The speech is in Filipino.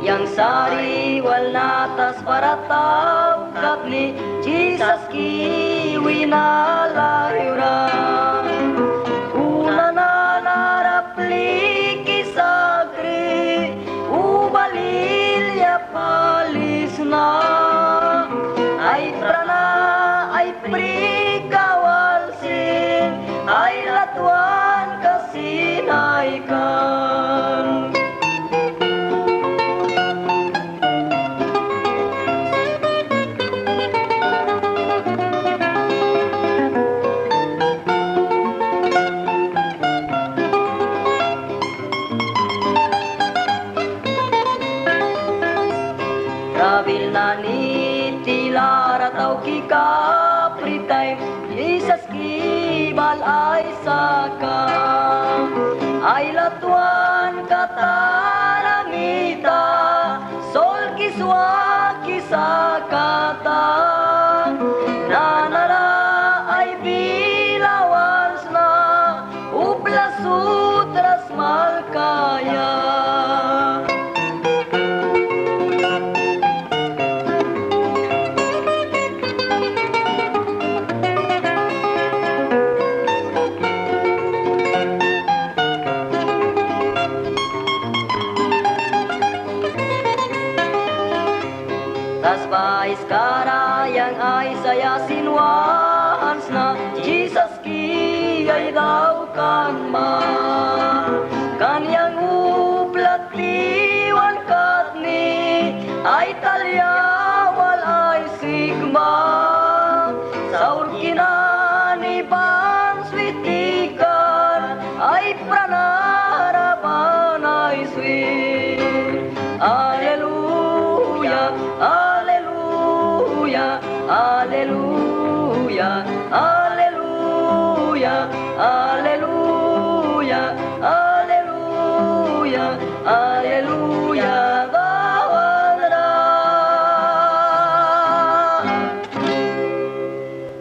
Yang sariwal natas para tawag ni Jesus kiwi na layuran. Una na narapli kisagri, ubalilya palis na. Ay prana, ay prikawalsin, ay latuan kasinaikan. Rabil na ni tilara tau ki kapritay, Jesus ki balay saka. Ay latuan kataramita, sol kiswa kisakata. Nanara ay bilawals na, uplas sutras malkaya. Tas bais kara yang ay saya sinwahans na Jesus ki ay daw kan ma. Kanyang uplat liwan katni ay talyawal ay sigma. Saur kinani panswitikan ay pranarapan ay sweet. Alleluia, Alleluia, Alleluia, Alleluia, Alleluia.